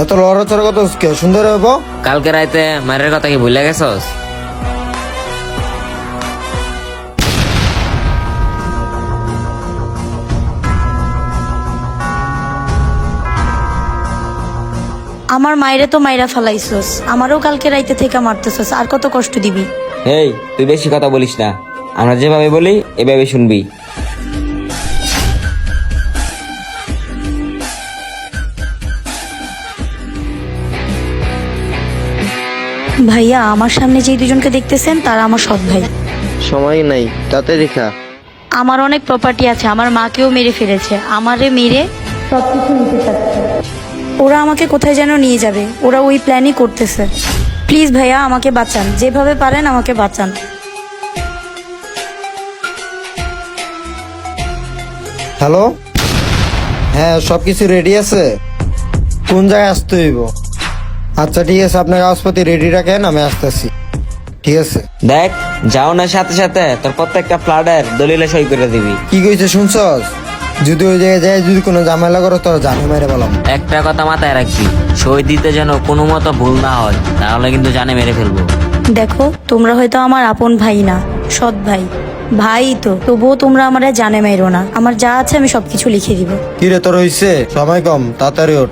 এত লড়াচড়া কত কে সুন্দর হবো। কালকে রাইতে মায়ের কথা কি ভুলে গেছস? আমার মায়েরে তো মাইরা ফালাইছস, আমারও কালকে রাইতে থেকে মারতেছস, আর কত কষ্ট দিবি? এই তুই বেশি কথা বলিস না, আমরা যেভাবে বলি এভাবে শুনবি। ভাইয়া, আমার সামনে যে দুজনকে দেখতেছেন তারা আমার সৎ ভাই। সময় নাই, তাতে দেখা। আমার অনেক প্রপার্টি আছে, আমার মাকেও মেরে ফেলেছে, আমারে মেরে সবকিছু নিতে চাচ্ছে। ওরা আমাকে কোথায় যেন নিয়ে যাবে, ওরা ওই প্ল্যানই করতেছে। প্লিজ ভাইয়া আমাকে বাঁচান, যেভাবে পারেন আমাকে বাঁচান। হ্যালো, হ্যাঁ সবকিছু রেডি আছে? কোন জায়গায় আসতে হইব? আচ্ছা ঠিক আছে, আপনার কাগজপাতি রেডি রাখেন, আমি আসতেছি। ঠিক আছে। দেখ, যাও না সাথে সাথে তোর প্রত্যেকটা ফ্ল্যাটের দলিলে সই করে দিবি। কি কইছে শুনছস? যদি ওই জায়গায় যায় যদি কোনো ঝামেলা করো তো জানে মেরে বললাম। একটা কথা মাথায় রাখবি, সই দিতে যেন কোনো মতো ভুল না হয়, তাহলে কিন্তু জানে মেরে ফেলবো। দেখো, তোমরা হয়তো আমার আপন ভাই না, সৎ ভাই। ভাই তো, তবুও তোমরা আমারে জানে মেরো না। আমার যা আছে আমি সবকিছু লিখে দিব। কি রে তোর হইছে? সময় কম, তাড়াতাড়ি ওঠ।